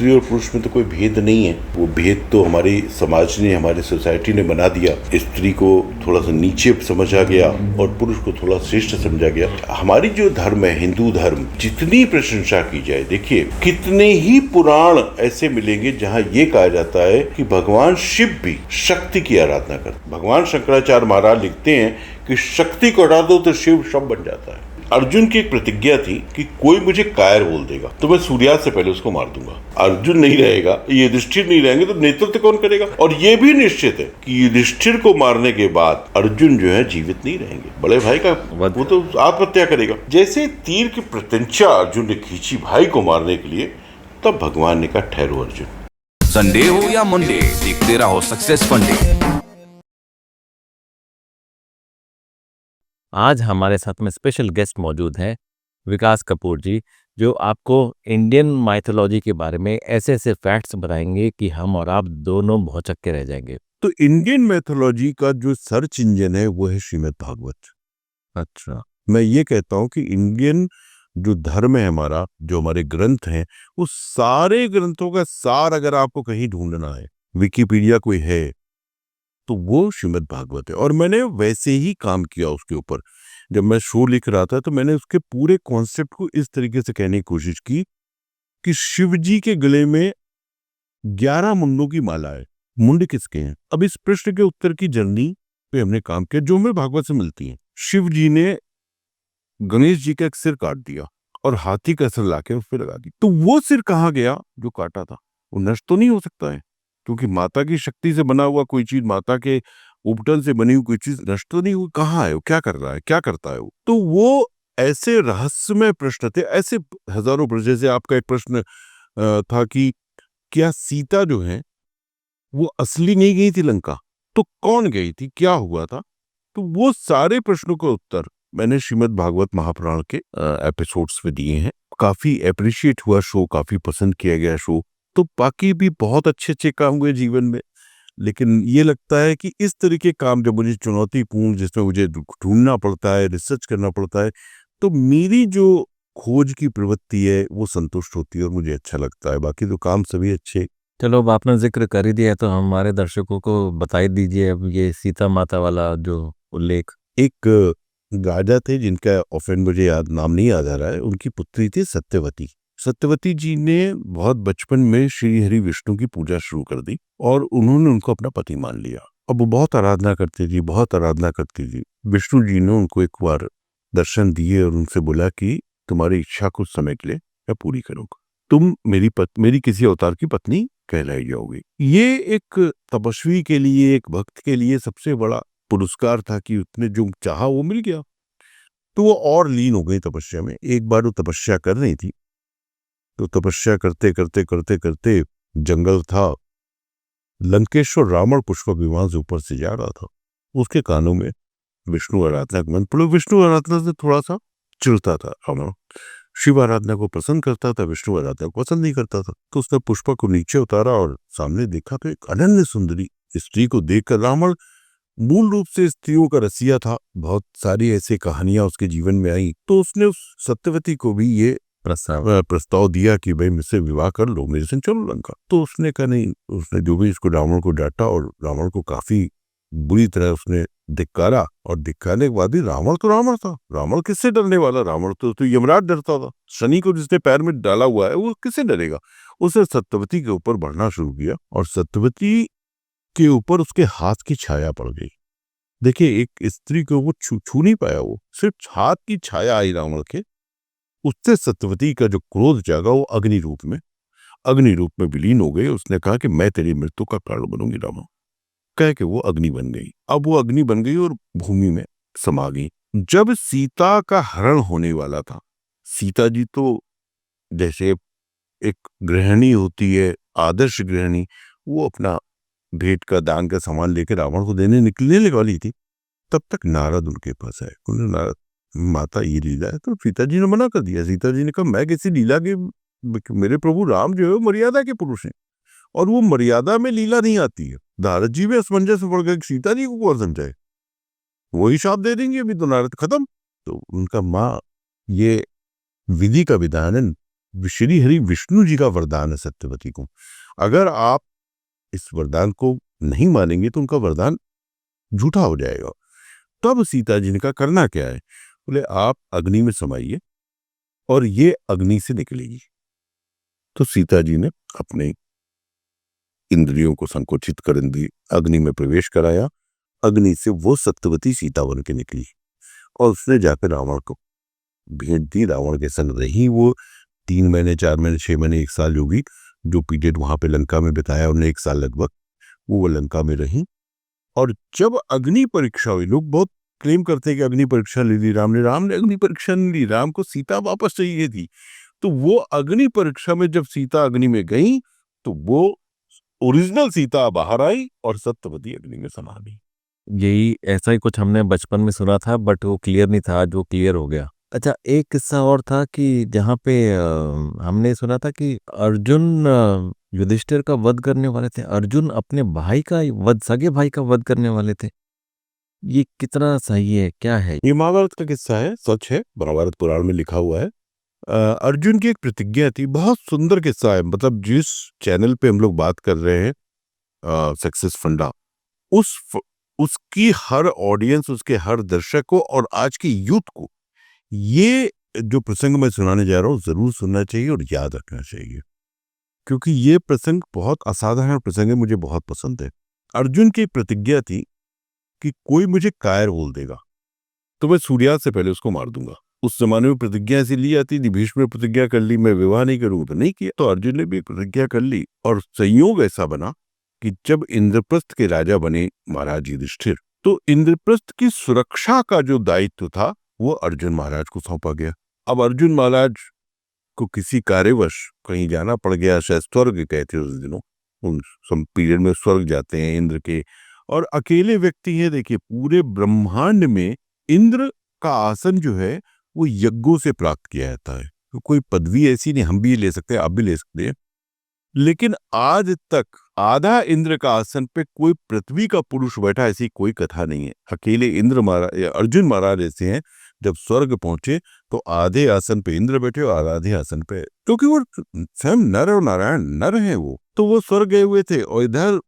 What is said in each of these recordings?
स्त्री और पुरुष में तो कोई भेद नहीं है। वो भेद तो हमारी समाज ने, हमारी सोसाइटी ने बना दिया। स्त्री को थोड़ा सा नीचे समझा गया और पुरुष को थोड़ा श्रेष्ठ समझा गया। हमारी जो धर्म है, हिंदू धर्म, जितनी प्रशंसा की जाए, देखिए कितने ही पुराण ऐसे मिलेंगे जहाँ ये कहा जाता है कि भगवान शिव भी शक्ति की आराधना करते। भगवान शंकराचार्य महाराज लिखते हैं कि शक्ति को हटा दो तो शिव शव बन जाता है। अर्जुन की एक प्रतिज्ञा थी कि कोई मुझे कायर बोल देगा तो मैं सूर्यास्त से पहले उसको मार दूंगा। अर्जुन नहीं रहेगा, युधिष्ठिर नहीं रहेंगे तो नेतृत्व कौन करेगा? और ये भी निश्चित है कि युधिष्ठिर को मारने के बाद अर्जुन जो है जीवित नहीं रहेंगे। बड़े भाई का वो तो आत्महत्या करेगा। जैसे तीर की प्रत्यंचा अर्जुन ने खींची भाई को मारने के लिए, तब भगवान ने कहा ठहरो अर्जुन। संडे हो या मंडे, देखते रहो सक्सेस फंडे। आज हमारे साथ में स्पेशल गेस्ट मौजूद हैं विकास कपूर जी, जो आपको इंडियन माइथोलॉजी के बारे में ऐसे ऐसे फैक्ट्स बताएंगे कि हम और आप दोनों भौचक के रह जाएंगे। तो इंडियन मैथोलॉजी का जो सर्च इंजन है वो है श्रीमद् भागवत। अच्छा, मैं ये कहता हूँ कि इंडियन जो धर्म है हमारा, जो हमारे ग्रंथ हैं, वो सारे ग्रंथों का सार अगर आपको कहीं ढूंढना है, विकिपीडिया कोई है तो वो श्रीमद् भागवत है। और मैंने वैसे ही काम किया उसके ऊपर। जब मैं शो लिख रहा था तो मैंने उसके पूरे कॉन्सेप्ट को इस तरीके से कहने की कोशिश की कि शिव जी के गले में 11 मुंडों की माला है। मुंड किसके हैं? अब इस प्रश्न के उत्तर की जर्नी पे हमने काम किया जो हमें भागवत से मिलती है। शिव जी ने गणेश जी का एक सिर काट दिया और हाथी का सिर लाके उस पर लगा दी। तो वो सिर कहाँ गया जो काटा था? वो नष्ट तो नहीं हो सकता है, क्योंकि माता की शक्ति से बना हुआ कोई चीज, माता के उपटन से बनी हुई कोई चीज नष्ट तो नहीं हुई। कहाँ है वो? क्या कर रहा है? क्या करता है वो? तो वो ऐसे रहस्यमय प्रश्न थे, ऐसे हजारों प्रश्न। जैसे आपका एक प्रश्न था कि क्या सीता जो है वो असली नहीं गई थी लंका, तो कौन गई थी, क्या हुआ था? तो वो सारे प्रश्नों का उत्तर मैंने श्रीमद् भागवत महापुराण के एपिसोड्स में दिए हैं। काफी अप्रिशिएट हुआ शो, काफी पसंद किया गया शो। तो बाकी भी बहुत अच्छे अच्छे काम हुए जीवन में, लेकिन ये लगता है कि इस तरह के काम जब मुझे चुनौतीपूर्ण, जिसमें मुझे ढूंढना पड़ता है, रिसर्च करना पड़ता है, तो मेरी जो खोज की प्रवृत्ति है वो संतुष्ट होती है और मुझे अच्छा लगता है। बाकी तो काम सभी अच्छे। चलो अब आपने जिक्र कर ही दिया तो हमारे दर्शकों को बता ही दीजिए अब ये सीता माता वाला जो उल्लेख। एक राजा थे जिनका ऑफेंड मुझे नाम नहीं याद आ रहा है, उनकी पुत्री थी सत्यवती। सत्यवती जी ने बहुत बचपन में श्री हरि विष्णु की पूजा शुरू कर दी और उन्होंने उनको अपना पति मान लिया। अब वो बहुत आराधना करती थी, बहुत आराधना करती थी। विष्णु जी ने उनको एक बार दर्शन दिए और उनसे बोला कि तुम्हारी इच्छा कुछ समय के लिए मैं पूरी करूंगा, तुम मेरी किसी अवतार की पत्नी कहलाई जाओगी। ये एक तपस्वी के लिए, एक भक्त के लिए सबसे बड़ा पुरस्कार था कि उसने जो चाहा वो मिल गया। तो वो और लीन हो गई तपस्या में। एक बार वो तपस्या कर रही थी, तो तपस्या करते करते करते करते जंगल था, लंकेश्वर रावण पुष्पक विमान से ऊपर से जा रहा था। उसके कानों में विष्णु आराधना का मंत्र। विष्णु आराधना से थोड़ा सा चिढ़ता था रावण, शिव आराधना को पसंद करता था, विष्णु आराधना को पसंद नहीं करता था। तो उसने पुष्पक को नीचे उतारा और सामने देखा तो एक अनन्य सुंदरी स्त्री को देखकर रावण मूल रूप से स्त्रियों का रसिया था, बहुत सारी ऐसी कहानियां उसके जीवन में आई। तो उसने उस सत्यवती को भी ये प्रस्ताव दिया कि भाई मुझसे विवाह कर लो, मेरे से चलो लंका। तो उसने कहा नहीं। उसने जो भी इसको रावण को डांटा और रावण को काफी बुरी तरह उसने धिक्कारा, और धिक्कारने के बाद भी रावण तो रावण था। रावण किससे डरने वाला? रावण तो यमराज डरता था। शनि को जिसने पैर में डाला हुआ है वो किससे डरेगा? उसने सत्यवती के ऊपर बढ़ना शुरू किया और सत्यवती के ऊपर उसके हाथ की छाया पड़ गई। देखिए, एक स्त्री को वो छू नहीं पाया, वो सिर्फ हाथ की छाया आई रावण के। उससे सत्यवती का जो क्रोध जागा वो अग्नि रूप में विलीन हो गई। उसने कहा कि मैं तेरी मृत्यु का कारण बनूंगी रावण। कह के वो अग्नि बन गई। अब वो अग्नि बन गई और भूमि में समा गई। जब सीता का हरण होने वाला था, सीता जी तो जैसे एक गृहिणी होती है, आदर्श गृहिणी, वो अपना भेंट का, दान का सामान लेकर रावण को निकलने वाली थी, तब तक नारद उनके पास आए। उन्होंने नारद, माता ये लीला है। तो सीता जी ने मना कर दिया। सीता जी ने कहा मैं किसी लीला के, मेरे प्रभु राम जो है वो मर्यादा के पुरुष हैं और वो मर्यादा में लीला नहीं आती है। नारद जी भी असमंजस में पड़ गए, सीता जी को कौन समझाए, वही शाप दे देंगे, अभी तो नारद खत्म। तो उनका माँ, ये विधि का विधान है, श्री हरि विष्णु जी का वरदान है सत्यवती को। अगर आप इस वरदान को नहीं मानेंगे तो उनका वरदान झूठा हो जाएगा। तब सीता जी ने कहा करना क्या है? बोले आप अग्नि में समाइए और ये अग्नि से निकलेगी। तो सीता जी ने अपने इंद्रियों को संकोचित कर दी, अग्नि में प्रवेश कराया। अग्नि से वो सत्यवती सीता बन के निकली और उसने जाकर रावण को भेंट दी। रावण के संग रही वो 3 महीने 4 महीने 6 महीने 1 साल, जो भी जो पीरियड वहां पे लंका में बिताया उन्हें 1 साल लगभग, वो लंका में रही। और जब अग्नि परीक्षा हुई, लोग बहुत क्लेम करते हैं कि अग्नि परीक्षा ले ली राम ने अग्नि परीक्षा नहीं ली, राम को सीता वापस चाहिए थी। तो वो अग्नि परीक्षा में जब सीता अग्नि में गई तो वो ओरिजिनल सीता बाहर आई और सत्यवती अग्नि में समा गई। यही ऐसा ही कुछ हमने बचपन में सुना था, बट वो क्लियर नहीं था, आज वो क्लियर हो गया। अच्छा, एक किस्सा और था कि जहाँ पे हमने सुना था कि अर्जुन युधिष्ठिर का वध करने वाले थे। अर्जुन अपने भाई का वध, सगे भाई का वध करने वाले थे। ये कितना सही है, क्या है? ये महाभारत का किस्सा है, सच है, महाभारत पुराण में लिखा हुआ है। अर्जुन की एक प्रतिज्ञा थी, बहुत सुंदर किस्सा है। मतलब जिस चैनल पे हम लोग बात कर रहे हैं सक्सेस फंडा, उसकी हर ऑडियंस, उसके हर दर्शक को और आज की यूथ को ये जो प्रसंग मैं सुनाने जा रहा हूँ जरूर सुनना चाहिए और याद रखना चाहिए, क्योंकि ये प्रसंग बहुत असाधारण प्रसंग है, मुझे बहुत पसंद है। अर्जुन की प्रतिज्ञा थी कि कोई मुझे कायर बोल देगा तो मैं सूर्यास्त से पहले उसको मार दूंगा। उस जमाने में प्रतिज्ञा ऐसी ली जाती थी, भीष्म ने प्रतिज्ञा कर ली मैं विवाह नहीं करूंगा, तो नहीं किया। तो अर्जुन ने भी प्रतिज्ञा कर ली और संयोग ऐसा बना कि जब इंद्रप्रस्थ के राजा बने महाराज युधिष्ठिर, तो इंद्रप्रस्थ की सुरक्षा का जो दायित्व था वो अर्जुन महाराज को सौंपा गया। अब अर्जुन महाराज को किसी कार्यवश कहीं जाना पड़ गया, शायद स्वर्ग गए थे उस दिनों, उन सब पीरियड में स्वर्ग जाते हैं इंद्र के, और अकेले व्यक्ति हैं। देखिए पूरे ब्रह्मांड में इंद्र का आसन जो है वो यज्ञों से प्राप्त किया जाता है, तो कोई पदवी ऐसी नहीं, हम भी ले सकते हैं, आप भी ले सकते हैं, लेकिन आज तक आधा इंद्र का आसन पे कोई पृथ्वी का पुरुष बैठा ऐसी कोई कथा नहीं है। अकेले इंद्र महाराज, अर्जुन महाराज ऐसे हैं, जब स्वर्ग पहुंचे तो आधे आसन पे इंद्र बैठे और आधे आसन पे, क्योंकि वो स्वयं नर और नारायण नर हैं वो, तो वो स्वर्ग गए हुए थे। और इधर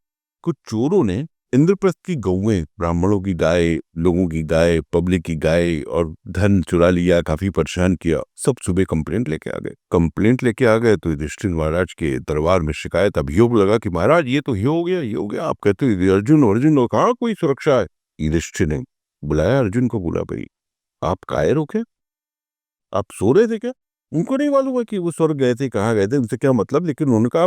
कुछ चोरों ने इंद्रप्रस्थ की गौएं, ब्राह्मणों की गाय, लोगों की गाय, पब्लिक की गाय और धन चुरा लिया, काफी परेशान किया। सब सुबह कंप्लेंट लेके आ गए तो युधिष्ठिर महाराज के दरबार में शिकायत, अभियोग लगा कि महाराज ये तो ये हो गया। आप कहते हो अर्जुन कहाँ कोई सुरक्षा है। युधिष्ठिर ने बुलाया अर्जुन को, बोला भाई आप कायर हो क्या, आप सो रहे थे क्या? उनको नहीं मालूम है कि वो स्वर्ग गए थे, कहाँ गए थे, उनसे क्या मतलब। लेकिन उन्होंने कहा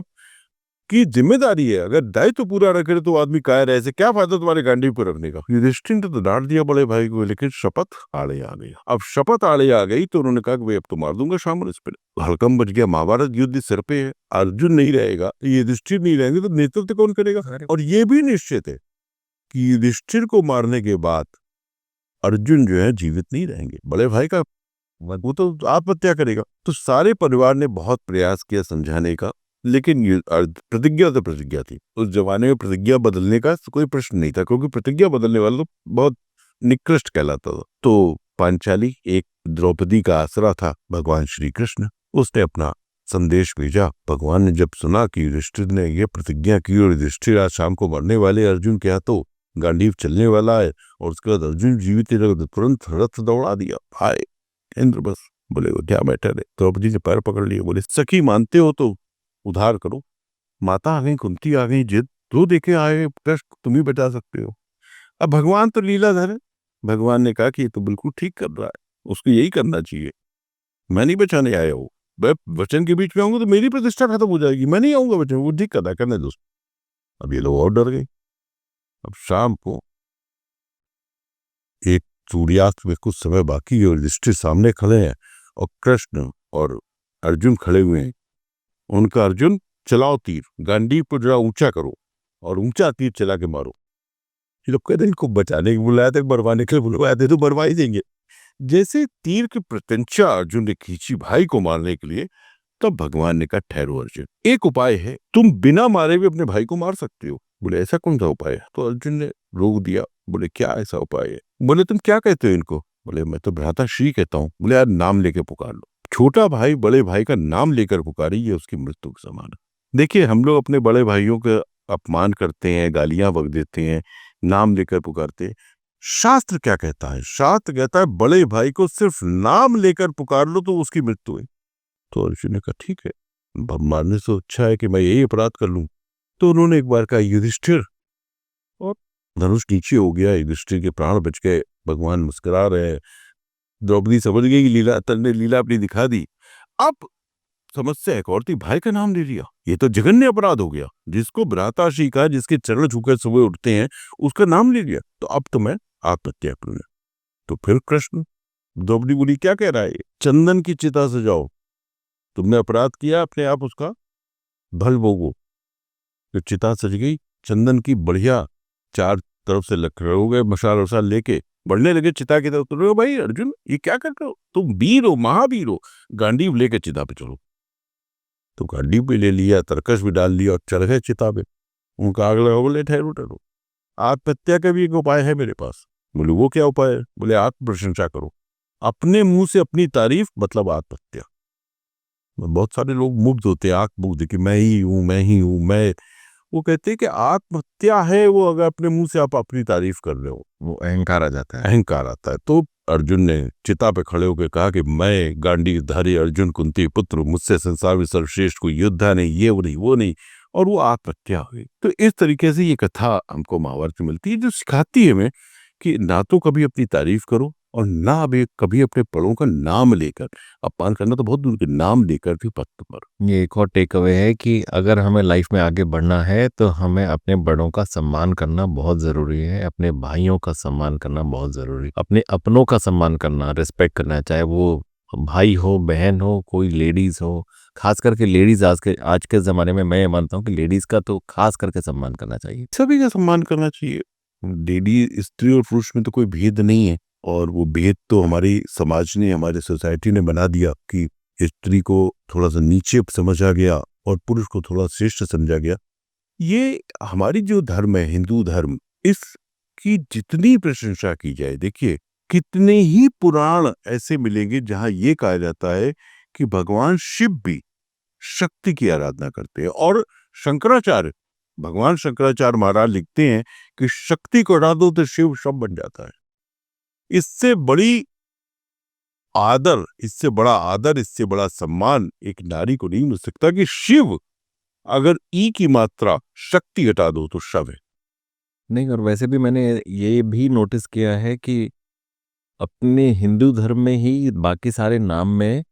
की जिम्मेदारी है, अगर दायित्व तो पूरा रखे तो आदमी कायर ऐसे क्या फायदा तुम्हारे गांडी पर रखने का। युधिष्ठिर ने तो डांट दिया बड़े भाई को, लेकिन शपथ आड़े आ गई। अब शपथ आड़े आ गई तो उन्होंने कहा कि भाई अब तो मार दूंगा शाम इस पर। हड़कम बच गया, महाभारत युद्ध सिर पे है, अर्जुन नहीं रहेगा, युधिष्ठिर नहीं रहेंगे तो नेतृत्व कौन करेगा। और ये भी निश्चित है कि युधिष्ठिर को मारने के बाद अर्जुन जो है जीवित नहीं रहेंगे, बड़े भाई का वो तो आत्महत्या करेगा। तो सारे परिवार ने बहुत प्रयास किया समझाने का, लेकिन प्रतिज्ञा तो प्रतिज्ञा थी। उस जमाने में प्रतिज्ञा बदलने का कोई प्रश्न नहीं था, क्योंकि प्रतिज्ञा बदलने वाला तो बहुत निकृष्ट कहलाता था। तो पांचाली, एक द्रौपदी का आसरा था भगवान श्री कृष्ण, उसने अपना संदेश भेजा। भगवान ने जब सुना कि युधिष्ठिर ने यह प्रतिज्ञा की और युधिष्ठिर आज शाम को मरने वाले, अर्जुन के हाथों गांडीव चलने वाला है, और उसके बाद अर्जुन जीवित रहे, तुरंत रथ दौड़ा दिया। आए इंद्र बस बोले वो क्या मैटर है। द्रौपदी ने पैर पकड़ लिए, बोले सखी मानते हो तो उधार करो। माता आ गई, कुंती आ गई, जिद तो देखे आए, प्रश्न तुम ही बता सकते हो। अब भगवान तो लीलाधर है, भगवान ने कहा कि ये तो बिल्कुल ठीक कर रहा है, उसको यही करना चाहिए, मैं नहीं बचाने आया हूँ। मैं वचन के बीच में आऊंगा तो मेरी प्रतिष्ठा खत्म हो जाएगी, मैं नहीं आऊंगा वचन, वो ठीक कर करने दो। अब ये लोग और डर गए। अब शाम को एक सूर्यास्त में कुछ समय बाकी है और युधिष्ठिर सामने खड़े हैं और कृष्ण और अर्जुन खड़े हुए हैं। उनका अर्जुन चलाओ तीर, गांडीव को जरा ऊंचा करो और ऊंचा तीर चला के मारो। ये लोग कहते हैं इनको बचाने के बुलाया थे, मरवाने के लिए बुलवाया थे, तो मरवा ही देंगे। जैसे तीर की प्रत्यंचा अर्जुन ने खींची भाई को मारने के लिए, तब भगवान ने कहा ठहरो अर्जुन, एक उपाय है, तुम बिना मारे भी अपने भाई को मार सकते हो। बोले ऐसा कौन सा उपाय है? तो अर्जुन ने रोक दिया, बोले क्या ऐसा उपाय है? बोले तुम क्या कहते हो इनको? बोले मैं तो भ्राता श्री कहता हूँ। बोले यार नाम लेके पुकार लो। छोटा भाई बड़े भाई का नाम लेकर पुकारे, ये उसकी मृत्यु के समान है। देखिए, हम लोग अपने बड़े भाइयों का अपमान करते हैं, गालियां बक देते हैं, नाम लेकर पुकारते हैं। शास्त्र क्या कहता है? शास्त्र कहता है बड़े भाई को सिर्फ नाम लेकर पुकार लो तो उसकी मृत्यु है। तो अर्जुन ने कहा ठीक है, मारने से अच्छा है कि मैं यही अपराध कर लूं। तो उन्होंने एक बार कहा युधिष्ठिर, और धनुष नीचे हो गया, युधिष्ठिर के प्राण बच गए। भगवान मुस्कुरा रहे हैं। द्रौपदी समझ गई कि लीला, तल ने लीला अपनी दिखा दी। अब समस्या एक और थी, भाई का नाम ले लिया, ये तो जघन्य अपराध हो गया। जिसको भ्राताश्री का, जिसके चरण छूकर सुबह उठते हैं, उसका नाम ले लिया, तो अब तो मैं आत्महत्या करूंगा। तो फिर कृष्ण, द्रौपदी बोली क्या कह रहा है? चंदन की चिता सजाओ, तुमने अपराध किया, अपने आप उसका भल भोगो। तो चिता सज गई, चंदन की बढ़िया, चार तरफ से लकड़ हो गए, मशाल वशाल लेके बढ़ने लगे चिता की तरफ। तो भाई अर्जुन, ये क्या कर रहे हो? तुम वीर हो, महावीर हो, गांडीव लेके चिता पे चलो। तो गांडीव भी ले लिया, तरकश भी डाल लिया और चढ़ गए चिता पे। उनका आग लगा, बोले ठहरो ठहरो, आत्महत्या का भी एक उपाय है मेरे पास। बोले वो क्या उपाय है? बोले आत्म प्रशंसा करो, अपने मुंह से अपनी तारीफ, मतलब आत्महत्या। बहुत सारे लोग मुग्ध होते हैं, आंख मुग्ध कि मैं ही हूं, मैं ही हूं, मैं। वो कहते हैं कि आत्महत्या है वो अगर अपने मुंह से आप अपनी तारीफ कर रहे हो, वो अहंकार आ जाता है। अहंकार आता है। तो अर्जुन ने चिता पे खड़े होकर कहा कि मैं गांडीवधारी अर्जुन कुंती पुत्र, मुझसे संसार में सर्वश्रेष्ठ कोई योद्धा नहीं, ये वो नहीं, वो नहीं, और वो आत्महत्या हुई। तो इस तरीके से ये कथा हमको महाभारत में मिलती है, जो सिखाती है हमें कि ना तो कभी अपनी तारीफ करो और ना अभी कभी अपने बड़ों का नाम लेकर, अपमान करना तो बहुत दूर के, नाम लेकर भी मत मरो। ये एक और टेक अवे है कि अगर हमें लाइफ में आगे बढ़ना है तो हमें अपने बड़ों का सम्मान करना बहुत ज़रूरी है, अपने भाइयों का सम्मान करना बहुत ज़रूरी है, अपने अपनों का सम्मान करना, रिस्पेक्ट करना, चाहे वो भाई हो, बहन हो, कोई लेडीज़ हो। खास करके लेडीज़ आज के ज़माने में मैं ये मानता हूँ कि लेडीज़ का तो खास करके सम्मान करना चाहिए। सभी का सम्मान करना चाहिए। लेडी, स्त्री और पुरुष में तो कोई भेद नहीं है, और वो भेद तो हमारी समाज ने, हमारी सोसाइटी ने बना दिया कि स्त्री को थोड़ा सा नीचे समझा गया और पुरुष को थोड़ा श्रेष्ठ समझा गया। ये हमारी जो धर्म है, हिंदू धर्म, इसकी जितनी प्रशंसा की जाए, देखिए कितने ही पुराण ऐसे मिलेंगे जहां ये कहा जाता है कि भगवान शिव भी शक्ति की आराधना करते हैं। और शंकराचार्य, भगवान शंकराचार्य महाराज लिखते हैं कि शक्ति को हटा दो तो शिव शब बन जाता है। इससे बड़ी आदर, इससे बड़ा आदर, इससे बड़ा सम्मान एक नारी को नहीं मिल सकता कि शिव, अगर ई की मात्रा शक्ति हटा दो तो शव है। नहीं, और वैसे भी मैंने ये भी नोटिस किया है कि अपने हिंदू धर्म में ही बाकी सारे नाम में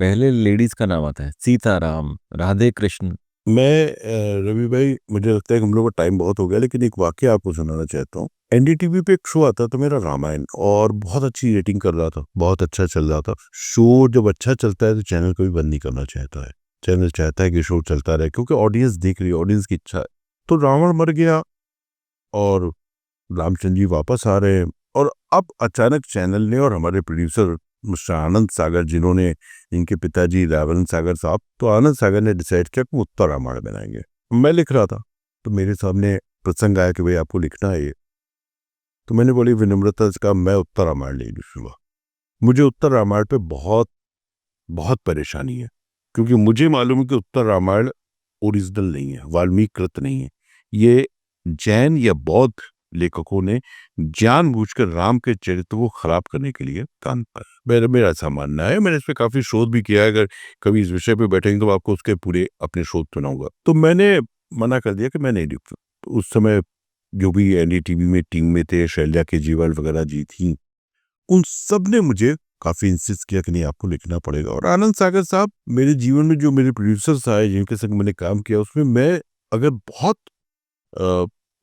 पहले लेडीज का नाम आता है, सीताराम, राधे कृष्ण। रवि भाई, मुझे लगता है कि हम लोग का टाइम बहुत हो गया, लेकिन एक वाकया आपको सुनाना चाहता हूँ। एनडीटीवी पे एक शो आता था मेरा, रामायण, और बहुत अच्छी रेटिंग कर रहा था, बहुत अच्छा चल रहा था शो। जब अच्छा चलता है तो चैनल को भी बंद नहीं करना चाहता है, चैनल चाहता है कि शो चलता रहे, क्योंकि ऑडियंस देख रही है, ऑडियंस की इच्छा है। तो रावण मर गया और रामचंद्र जी वापस आ रहे हैं, और अब अचानक चैनल ने और हमारे प्रोड्यूसर मिस्टर आनंद सागर, जिन्होंने, इनके पिताजी रावण सागर साहब, तो आनंद सागर ने डिसाइड किया कि उत्तर रामायण बनाएंगे। मैं लिख रहा था तो मेरे सामने प्रसंग आया कि भाई आपको लिखना है ये। तो मैंने बोली विनम्रता से कहा मैं उत्तर रामायण नहीं लिखूंगा। मुझे उत्तर रामायण पे बहुत बहुत परेशानी है, क्योंकि मुझे मालूम है कि उत्तर रामायण ओरिजिनल नहीं है, वाल्मीकि कृत नहीं है। ये जैन या बौद्ध लेखकों ने जानबूझकर राम के चरित्र को खराब करने के लिए काम पर, मेरा ऐसा मानना है। मैंने इस पे काफी शोध भी किया है, अगर कभी इस विषय पे बैठेंगे तो आपको उसके पूरे अपने शोध सुनाऊंगा। तो मैंने मना कर दिया कि मैं नहीं लिखता। तो उस समय जो भी एनडीटीवी में टीम में थे, शैल्या केजरीवाल वगैरह जी थी, उन सब ने मुझे काफी इंसिस्ट किया कि नहीं आपको लिखना पड़ेगा। और आनंद सागर साहब, मेरे जीवन में जो मेरे प्रोड्यूसर्स आए, जिनके संग मैंने काम किया, उसमें मैं अगर बहुत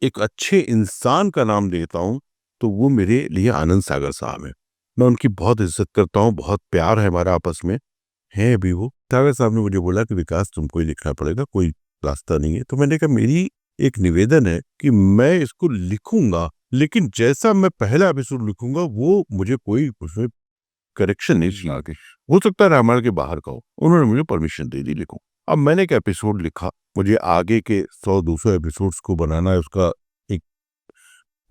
एक अच्छे इंसान का नाम देता हूं तो वो मेरे लिए आनंद सागर साहब हैं। मैं उनकी बहुत इज्जत करता हूं, बहुत प्यार है हमारा आपस में, है अभी वो। सागर साहब ने मुझे बोला कि विकास तुमको ही लिखना पड़ेगा, कोई रास्ता नहीं है। तो मैंने कहा मेरी एक निवेदन है कि मैं इसको लिखूंगा, लेकिन जैसा मैं पहला एपिसोड लिखूंगा वो मुझे कोई उसमें करेक्शन नहीं सुना के, हो सकता है रामायण के बाहर का हो। उन्होंने मुझे परमिशन दे दी लिखूं। अब मैंने एक एपिसोड लिखा, मुझे आगे के 100-200 एपिसोड्स को बनाना है, उसका एक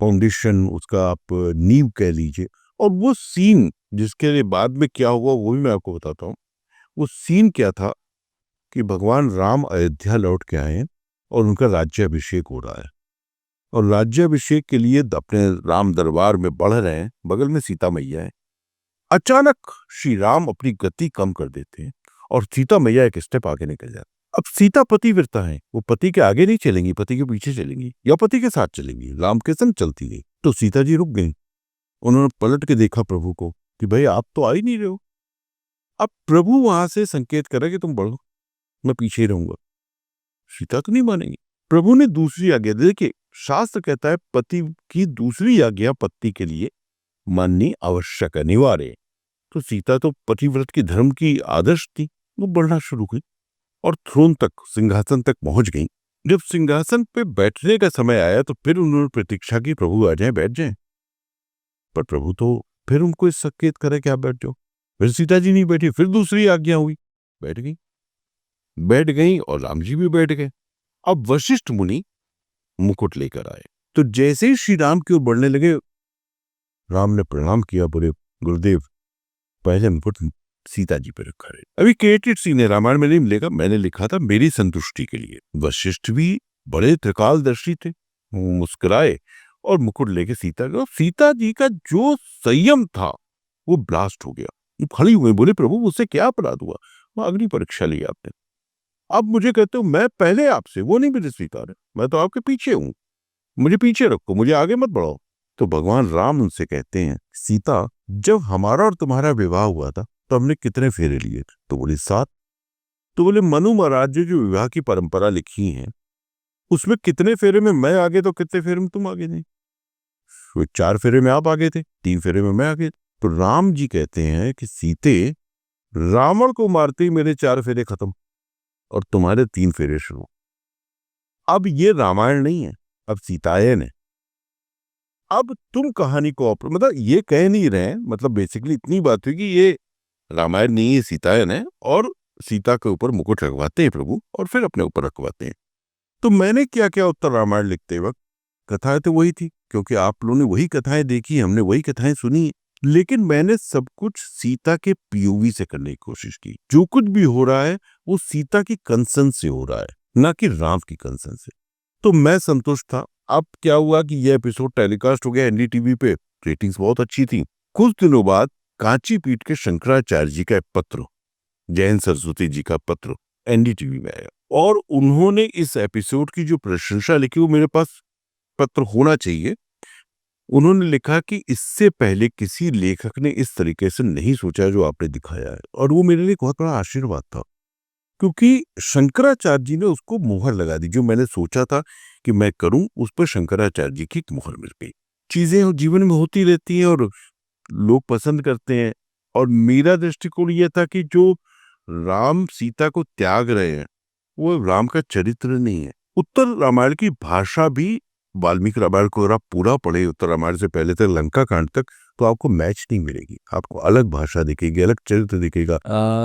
फाउंडेशन, उसका आप नींव कह लीजिए। और वो सीन जिसके लिए बाद में क्या हुआ वो भी मैं आपको बताता हूँ। वो सीन क्या था कि भगवान राम अयोध्या लौट के आए हैं और उनका राज्याभिषेक हो रहा है, और राज्याभिषेक के लिए अपने राम दरबार में बढ़ रहे हैं, बगल में सीता मैया है। अचानक श्री राम अपनी गति कम कर देते हैं और सीता मैया एक स्टेप आगे निकल जाती। अब सीता पतिव्रता है, वो पति के आगे नहीं चलेंगी, पति के पीछे चलेंगी या पति के साथ चलेंगी, राम के संग चलती गई। तो सीता जी रुक गई, उन्होंने पलट के देखा प्रभु को कि भाई आप तो आ ही नहीं रहे हो। अब प्रभु वहां से संकेत करे कि तुम बढ़ो, मैं पीछे ही रहूंगा। सीता तो नहीं मानेंगी। प्रभु ने दूसरी आज्ञा, देखिए शास्त्र कहता है पति की दूसरी आज्ञा पत्नी के लिए माननी आवश्यक, अनिवार्य है। तो सीता तो पतिव्रत की धर्म की आदर्श थी, वो बढ़ना शुरू हुई और थ्रोन तक, सिंहासन तक पहुंच गई। जब सिंहासन पे बैठने का समय आया तो फिर उन्होंने प्रतीक्षा की प्रभु आ जाए, बैठ जाए, पर प्रभु तो फिर उनको इस संकेत करे कि आप बैठ जाओ। फिर सीता जी नहीं बैठी, फिर दूसरी आज्ञा हुई, बैठ गई और राम जी भी बैठ गए। अब वशिष्ठ मुनि मुकुट लेकर आए, तो जैसे ही श्री राम की ओर बढ़ने लगे, राम ने प्रणाम किया, बोले गुरुदेव पहले मुकुट सीता जी पे रखा है। अभी क्रिएटेड सीन है, रामायण में नहीं मिलेगा, मैंने लिखा था मेरी संतुष्टि के लिए। वशिष्ठ भी बड़े त्रिकालदर्शी थे, वो मुस्कुराए और मुकुट लेके सीता जी का जो संयम था वो ब्लास्ट हो गया। खड़ी हुए बोले प्रभु मुझसे क्या अपराध हुआ, वह अग्नि परीक्षा ली आपने, अब मुझे कहते हो मैं पहले आपसे, वो नहीं मेरे स्वीकार है, मैं तो आपके पीछे हूं, मुझे पीछे रखो, मुझे आगे मत बढ़ाओ। तो भगवान राम उनसे कहते हैं सीता जब हमारा और तुम्हारा विवाह हुआ था तो हमने कितने फेरे लिए थे? तो बोले 7। तो बोले मनु महाराज जो विवाह की परंपरा लिखी है उसमें कितने फेरे में मैं आगे तो कितने फेरे में तुम आगे नहीं? 4 फेरे में आप आगे थे, 3 फेरे में मैं आगे। तो राम जी कहते हैं कि सीते रावण को मारते ही मेरे 4 फेरे खत्म और तुम्हारे 3 फेरे शुरू। अब ये रामायण नहीं है, अब सीतायन है। अब तुम कहानी को मतलब ये कह नहीं रहे, मतलब बेसिकली इतनी बात हुई कि ये रामायण नहीं है, सीतायन है, और सीता के ऊपर मुकुट रखवाते हैं प्रभु और फिर अपने ऊपर रखवाते हैं। तो मैंने क्या क्या उत्तर रामायण लिखते वक्त, कथाएं तो वही थी क्योंकि आप लोगों ने वही कथाएं देखी, हमने वही कथाएं सुनी, लेकिन मैंने सब कुछ सीता के पीओवी से करने की कोशिश की। जो कुछ भी हो रहा है वो सीता की कंसर्न से हो रहा है, ना कि राम की कंसर्न से। तो मैं संतुष्ट था। अब क्या हुआ कि यह एपिसोड टेलीकास्ट हो गया एनडीटीवी पे, रेटिंग्स बहुत अच्छी थी। कुछ दिनों बाद कांची पीठ के शंकराचार्य जी का एक पत्र, जैन सरस्वती जी का पत्र एनडीटीवी में आया और उन्होंने इस एपिसोड की जो प्रशंसा लिखी, वो मेरे पास पत्र होना चाहिए। उन्होंने लिखा कि इससे पहले किसी लेखक ने इस तरीके से नहीं सोचा जो आपने दिखाया है, और वो मेरे लिए बहुत बड़ा आशीर्वाद था क्योंकि शंकराचार्य जी ने उसको मोहर लगा दी। जो मैंने सोचा था कि मैं करूं, उस पर शंकराचार्य जी की मोहर मिल गई। चीजें जीवन में होती रहती हैं और लोग पसंद करते हैं, और मेरा दृष्टिकोण यह था कि जो राम सीता को त्याग रहे हैं वो राम का चरित्र नहीं है। उत्तर रामायण की भाषा भी, वाल्मीकि रामायण को अगर आप पूरा पढ़े उत्तर रामायण से पहले तक लंका कांड तक, तो आपको मैच नहीं मिलेगी, आपको अलग भाषा दिखेगी, अलग चरित्र दिखेगा।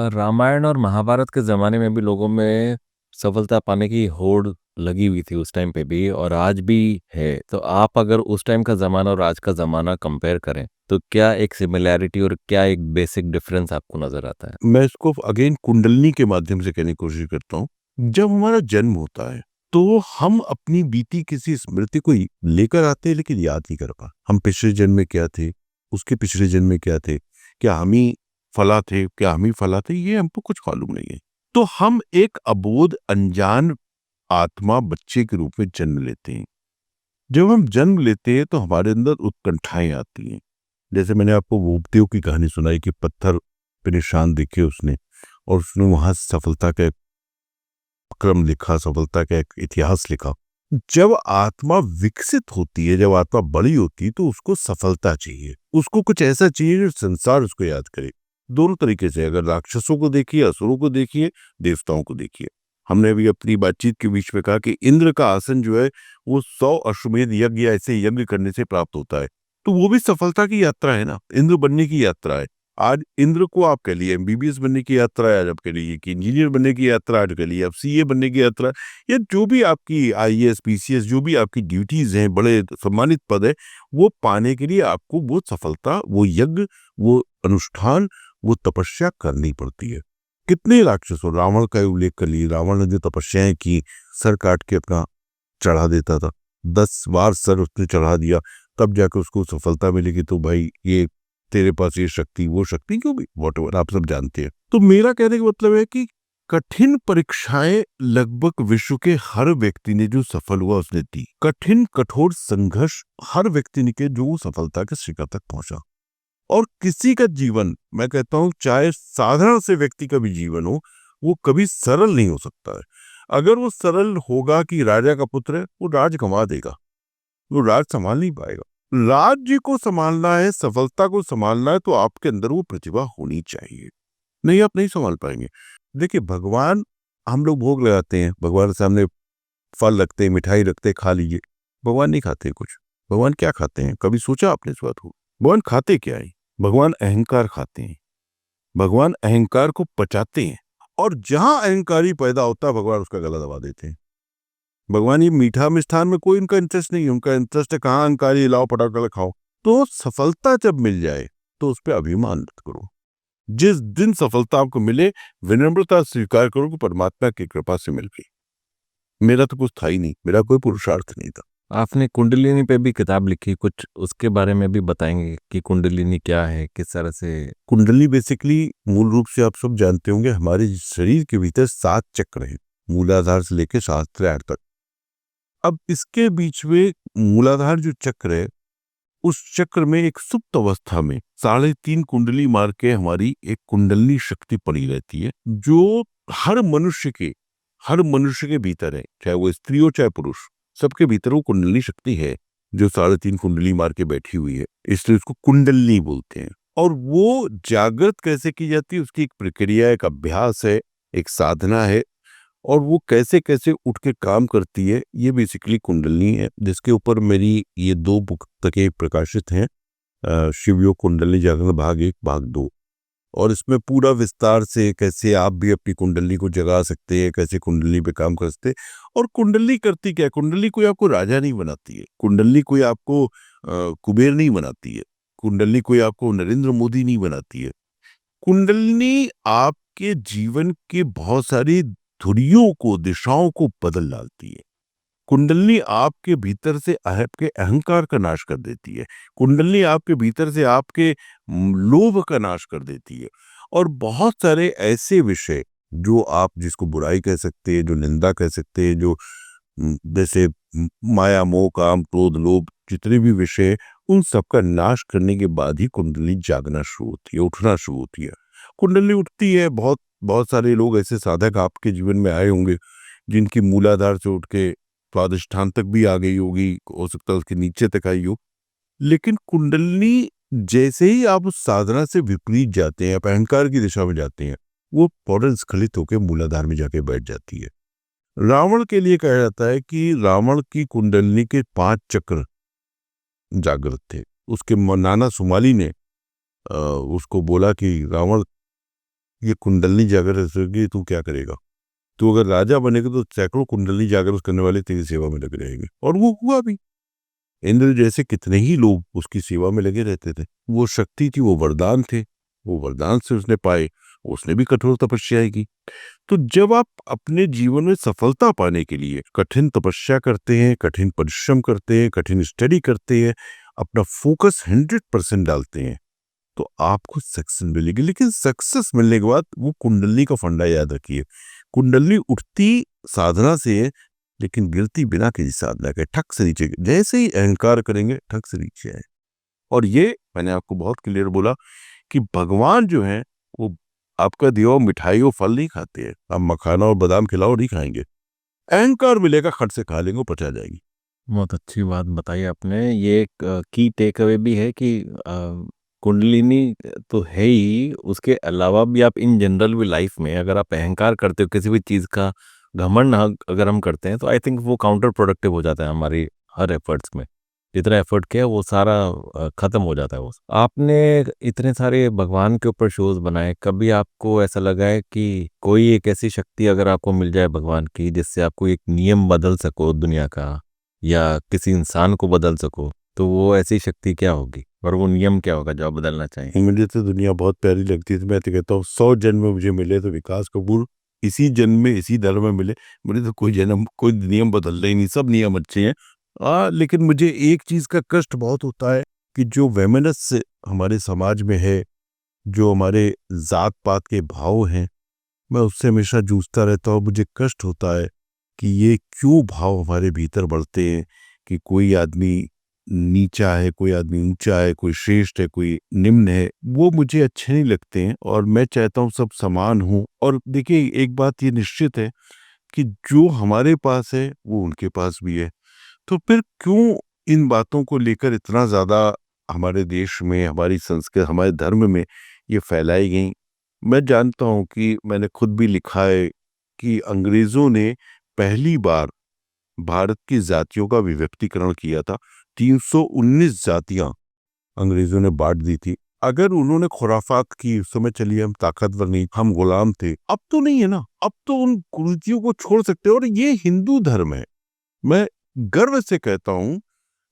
रामायण और महाभारत के जमाने में भी लोगों में सफलता पाने की होड़ लगी हुई थी उस टाइम पे भी, और आज भी है। तो आप अगर उस टाइम का जमाना और आज का जमाना कंपेयर करें तो क्या एक सिमिलैरिटी और क्या एक बेसिक डिफरेंस आपको नजर आता है? मैं इसको अगेन कुंडलनी के माध्यम से कहने की कोशिश करता हूँ। जब हमारा जन्म होता है तो हम अपनी बीती किसी स्मृति को लेकर आते हैं, लेकिन याद नहीं कर पा। हम पिछले जन्म में क्या थे, उसके पिछले जन्म में क्या थे, क्या हम ही फला थे, क्या हम ही फला थे, ये हमको कुछ मालूम नहीं है। तो हम एक अबोध अनजान आत्मा बच्चे के रूप में जन्म लेते हैं। जब हम जन्म लेते हैं तो हमारे अंदर उत्कंठाएं आती हैं। जैसे मैंने आपको भूपदेव की कहानी सुनाई कि पत्थर पे निशान देखे उसने, और उसने वहां सफलता का क्रम लिखा, सफलता का एक इतिहास लिखा। जब आत्मा विकसित होती है, जब आत्मा बड़ी होती है, तो उसको सफलता चाहिए, उसको कुछ ऐसा चाहिए जो संसार उसको याद करे। दोनों तरीके से, अगर राक्षसों को देखिए, असुरों को देखिए, देवताओं को देखिए। हमने अभी अपनी बातचीत के बीच में कहा कि इंद्र का आसन जो है वो 100 अश्वमेध यज्ञ या ऐसे यज्ञ करने से प्राप्त होता है, तो वो भी सफलता की यात्रा है ना, इंद्र बनने की यात्रा है। आज इंद्र को आप कह लिए एमबीबीएस बनने की यात्रा है, आज आप कह लीजिए कि इंजीनियर बनने की यात्रा, आज कह लीजिए आप सीए बनने की यात्रा, या जो भी आपकी आईएएस पीसीएस जो भी आपकी ड्यूटीज हैं, बड़े सम्मानित पद है, वो पाने के लिए आपको वो सफलता, वो यज्ञ, वो अनुष्ठान, वो तपस्या करनी पड़ती है। कितने राक्षसों, रावण का उल्लेख कर लिए, रावण ने जो तपस्याएं की, सर काट के अपना चढ़ा देता था, 10 बार सर उसने चढ़ा दिया, तब जाकर उसको सफलता मिलेगी। तो भाई ये तेरे पास ये शक्ति वो शक्ति क्यों भी, वॉटएवर आप सब जानते हैं। तो मेरा कहने का मतलब है कि कठिन परीक्षाएं लगभग विश्व के हर व्यक्ति ने जो सफल हुआ उसने दी, कठिन कठोर संघर्ष हर व्यक्ति ने के जो सफलता के शिखर तक पहुंचा। और किसी का जीवन, मैं कहता हूं चाहे साधारण से व्यक्ति का भी जीवन हो, वो कभी सरल नहीं हो सकता है। अगर वो सरल होगा कि राजा का पुत्र है, वो राज गंवा देगा, वो राज संभाल नहीं पाएगा। राज्य को संभालना है, सफलता को संभालना है, तो आपके अंदर वो प्रतिभा होनी चाहिए, नहीं आप नहीं संभाल पाएंगे। देखिए भगवान, हम लोग भोग लगाते हैं, भगवान के सामने फल रखते हैं, मिठाई रखते हैं, खा लीजिए। भगवान नहीं खाते कुछ। भगवान क्या खाते हैं, कभी सोचा आपने इस बात को? भगवान खाते क्या है? भगवान अहंकार खाते हैं। भगवान अहंकार को पचाते हैं, और जहां अहंकारी पैदा होता है भगवान उसका गला दबा देते हैं। भगवान ये मीठा मिष्ठान में कोई उनका इंटरेस्ट नहीं है, उनका इंटरेस्ट है कहाँ अहंकारी लाओ पटाखा खाओ। तो सफलता जब मिल जाए तो उस पर अभिमान मत करो। जिस दिन सफलता आपको मिले, विनम्रता स्वीकार करो कि परमात्मा की कृपा से मिल गई। मेरा तो कुछ था ही नहीं, मेरा कोई पुरुषार्थ नहीं था। आपने कुंडलिनी पे भी किताब लिखी, कुछ उसके बारे में भी बताएंगे कि कुंडलिनी क्या है, किस तरह से? कुंडली बेसिकली, मूल रूप से आप सब जानते होंगे, हमारे शरीर के भीतर 7 चक्र हैं, मूलाधार से लेकर सहस्त्रार तक। अब इसके बीच में मूलाधार जो चक्र है, उस चक्र में एक सुप्त अवस्था में 3.5 कुंडली मार के हमारी एक कुंडलनी शक्ति पड़ी रहती है, जो हर मनुष्य के भीतर है, चाहे वो स्त्री हो चाहे पुरुष, सबके भीतर वो कुंडली शक्ति है जो 3.5 कुंडली मार के बैठी हुई है, इसलिए उसको कुंडलनी बोलते हैं। और वो जागृत कैसे की जाती है, उसकी एक प्रक्रिया, एक अभ्यास है, एक साधना है, और वो कैसे कैसे उठ के काम करती है, ये बेसिकली कुंडलनी है, जिसके ऊपर मेरी ये 2 पुस्तकें प्रकाशित हैं, शिवयोग कुंडली जागरण भाग 1 भाग 2। और इसमें पूरा विस्तार से कैसे आप भी अपनी कुंडली को जगा सकते हैं, कैसे कुंडली पे काम कर सकते हैं। और कुंडली करती क्या है? कुंडली कोई आपको राजा नहीं बनाती है, कुंडली कोई आपको कुबेर नहीं बनाती है, कुंडली कोई आपको नरेंद्र मोदी नहीं बनाती है। कुंडली आपके जीवन के बहुत सारी धुरियों को, दिशाओं को बदल डालती है। कुंडली आपके भीतर से आपके अहंकार का नाश कर देती है। कुंडली आपके भीतर से आपके लोभ का नाश कर देती है। और बहुत सारे ऐसे विषय जो आप जिसको बुराई कह सकते हैं, जो निंदा कह सकते हैं, जो जैसे माया मोह काम क्रोध लोभ, जितने भी विषय, उन सबका नाश करने के बाद ही कुंडली जागना शुरू होती है, उठना शुरू होती है। कुंडली उठती है। बहुत सारे लोग ऐसे साधक आपके जीवन में आए होंगे जिनकी मूलाधार से उठ के स्वादिष्ठान तक भी आ गई होगी, हो सकता है उसके नीचे तक आई हो। लेकिन कुंडली जैसे ही आप उस साधना से विपरीत जाते हैं, आप अहंकार की दिशा में जाते हैं, वो फौरन स्खलित होकर मूलाधार में जाके बैठ जाती है। रावण के लिए कहा जाता है कि रावण की कुंडली के 5 चक्र जागृत थे। उसके नाना सुमाली ने उसको बोला कि रावण, ये कुंडली जागृत होगी, तू क्या करेगा? तो अगर राजा बनेगा तो सैकड़ों कुंडली जागृत करने वाले तेरी सेवा में लगे रहेंगे। और वो हुआ भी। इंद्र जैसे कितने ही लोग उसकी सेवा में लगे रहते थे। वो शक्ति थी, वो वरदान थे, वो वरदान से उसने पाए, उसने भी कठोर तपस्याएं की। तो जब आप अपने जीवन में सफलता पाने के लिए कठिन तपस्या करते हैं, कठिन परिश्रम करते हैं, कठिन स्टडी करते हैं, अपना फोकस 100% डालते हैं, तो आपको सक्सेस मिलेगी। लेकिन सक्सेस मिलने के बाद वो कुंडली का फंडा याद रखिए, कुंडली उठती साधना से है, लेकिन गिरती बिना किसी साधना के, ठक से नीचे। जैसे ही अहंकार करेंगे ठक से नीचे आए। और ये मैंने आपको बहुत क्लियर बोला कि भगवान जो है वो आपका दिया हुआ मिठाई और फल नहीं खाते हैं। आप मखाना और बादाम खिलाओ, नहीं खाएंगे। अहंकार मिलेगा, खट से खा लेंगे, पचा जाएगी। बहुत अच्छी बात बताई आपने। ये एक की टेक अवे भी है कि कुंडलिनी तो है ही, उसके अलावा भी आप इन जनरल भी लाइफ में अगर आप अहंकार करते हो, किसी भी चीज़ का घमंड अगर हम करते हैं, तो आई थिंक वो काउंटर प्रोडक्टिव हो जाता है हमारी हर एफर्ट्स में। जितना एफर्ट किया वो सारा खत्म हो जाता है। वो आपने इतने सारे भगवान के ऊपर शोज बनाए, कभी आपको ऐसा लगा है कि कोई एक ऐसी शक्ति अगर आपको मिल जाए भगवान की, जिससे आपको एक नियम बदल सको दुनिया का, या किसी इंसान को बदल सको, तो वो ऐसी शक्ति क्या होगी और वो नियम क्या होगा जो आप बदलना चाहें? मुझे तो दुनिया बहुत प्यारी लगती है, तो मैं तो कहता हूँ 100 जन्म मुझे मिले तो विकास कपूर इसी जन्म में इसी धर्म में मिले। मुझे तो कोई जन्म कोई नियम बदलना ही नहीं, सब नियम अच्छे हैं। लेकिन मुझे एक चीज का कष्ट बहुत होता है कि जो वेमनस हमारे समाज में है, जो हमारे जात पात के भाव हैं, मैं उससे हमेशा जूझता रहता हूँ। मुझे कष्ट होता है कि ये क्यों भाव हमारे भीतर बढ़ते हैं कि कोई आदमी नीचा है, कोई आदमी ऊंचा है, कोई श्रेष्ठ है, कोई निम्न है। वो मुझे अच्छे नहीं लगते हैं और मैं चाहता हूँ सब समान हूँ। और देखिए, एक बात ये निश्चित है कि जो हमारे पास है वो उनके पास भी है। तो फिर क्यों इन बातों को लेकर इतना ज्यादा हमारे देश में, हमारी संस्कृति, हमारे धर्म में ये फैलाई गई? मैं जानता हूं कि मैंने खुद भी लिखा है कि अंग्रेजों ने पहली बार भारत की जातियों का विभक्तीकरण किया था। 319 जातियां अंग्रेजों ने बांट दी थी। अगर उन्होंने खुराफात की, उस समय चलिए हम ताकतवर नहीं, हम गुलाम थे, अब तो नहीं है ना। अब तो उन कुरीतियों को छोड़ सकते हैं। और ये हिंदू धर्म है। मैं गर्व से कहता हूं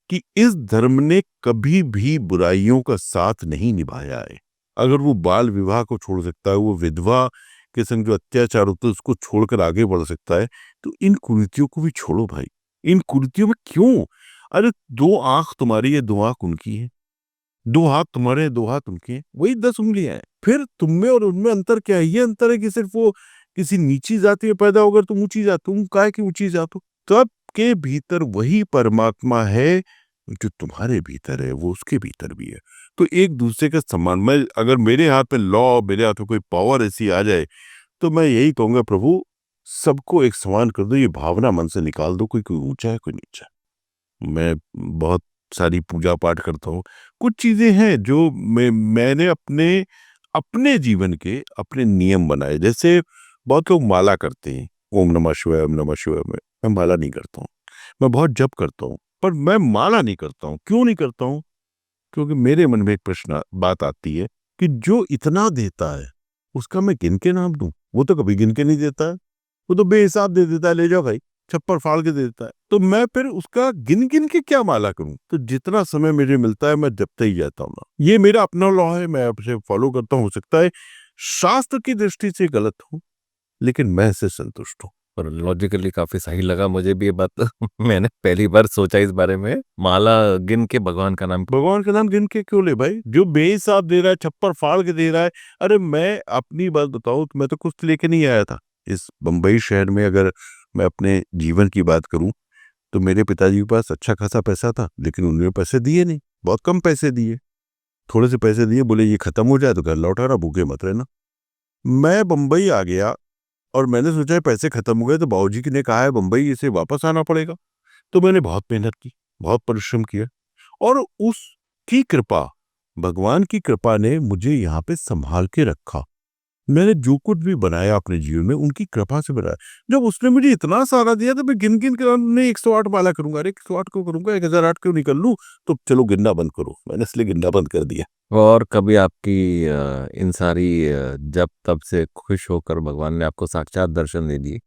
कि इस धर्म ने कभी भी बुराइयों का साथ नहीं निभाया है। अगर वो बाल विवाह को छोड़ सकता है, वो विधवा के संग जो अत्याचार होता है उसको छोड़कर आगे बढ़ सकता है, तो इन कुरीतियों को भी छोड़ो भाई। इन कुरीतियों में क्यों? अरे 2 आंख तुम्हारी है, 2 आंख उनकी है। 2 हाथ तुम्हारे हैं, 2 हाथ उनके हैं। वही 10 उंगलियां हैं। फिर तुम में और उनमें अंतर क्या है? ये अंतर है कि सिर्फ वो किसी नीची जाति में पैदा होकर तुम ऊंची जात, तुम काहे की ऊंची जात हो? तब के भीतर वही परमात्मा है जो तुम्हारे भीतर है, वो उसके भीतर भी है। तो एक दूसरे का सम्मान। मैं अगर मेरे हाथ में लॉ, मेरे हाथ में कोई पावर ऐसी आ जाए, तो मैं यही कहूंगा, प्रभु सबको एक समान कर दो। ये भावना मन से निकाल दो, कोई कोई ऊंचा है, कोई नीचा है। मैं बहुत सारी पूजा पाठ करता हूँ। कुछ चीजें हैं जो मैंने अपने अपने जीवन के अपने नियम बनाए। जैसे बहुत लोग माला करते हैं, ओम नमः शिवाय, ओम नमः शिवाय। मैं माला नहीं करता हूँ। मैं बहुत जप करता हूँ, पर मैं माला नहीं करता हूँ। क्यों नहीं करता हूँ? क्योंकि मेरे मन में एक बात आती है कि जो इतना देता है उसका मैं गिन के नाम दूं? वो तो कभी गिन के नहीं देता है। वो तो बेहिसाब दे देता है, ले जाओ भाई, छप्पर फाड़ के दे देता है। तो मैं फिर उसका गिन गिन के क्या माला करूं? तो जितना समय मुझे मिलता है मैं जपते ही जाता हूँ ना। ये मेरा अपना लॉ है, मैं आपसे फॉलो करता हूँ। हो सकता है शास्त्र की दृष्टि से गलत हूं, लेकिन मैं इससे संतुष्ट हूँ। पर लॉजिकली काफी सही लगा मुझे भी ये बात। मैंने पहली बार सोचा इस बारे में, माला गिन के भगवान का नाम। भगवान का नाम गिन के क्यों ले भाई? जो बेहिसाब दे रहा है, छप्पर फाड़ के दे रहा है। अरे मैं अपनी बात बताऊं तो मैं तो कुछ लेके नहीं आया था इस बंबई शहर में। अगर मैं अपने जीवन की बात करूं तो मेरे पिताजी के पास अच्छा खासा पैसा था, लेकिन उन्होंने पैसे दिए नहीं, बहुत कम पैसे दिए। थोड़े से पैसे दिए, बोले ये खत्म हो जाए तो घर लौटा रहा, भूखे मत रहना। मैं बंबई आ गया और मैंने सोचा पैसे खत्म हो गए, तो बाबूजी ने कहा है बंबई इसे वापस आना पड़ेगा। तो मैंने बहुत मेहनत की, बहुत परिश्रम किया, और उसकी कृपा, भगवान की कृपा ने मुझे यहाँ पे संभाल के रखा। मैंने जो कुछ भी बनाया अपने जीवन में उनकी कृपा से बनाया। जब उसने मुझे इतना सारा दिया तो मैं गिन गिन कर नहीं 108 माला करूंगा। अरे 108 क्यों करूंगा? 1008 क्यों निकल लूं? तो चलो गिनना बंद करो। मैंने इसलिए गिनना बंद कर दिया। और कभी आपकी इन सारी जब तब से खुश होकर भगवान ने आपको साक्षात दर्शन दे दिए,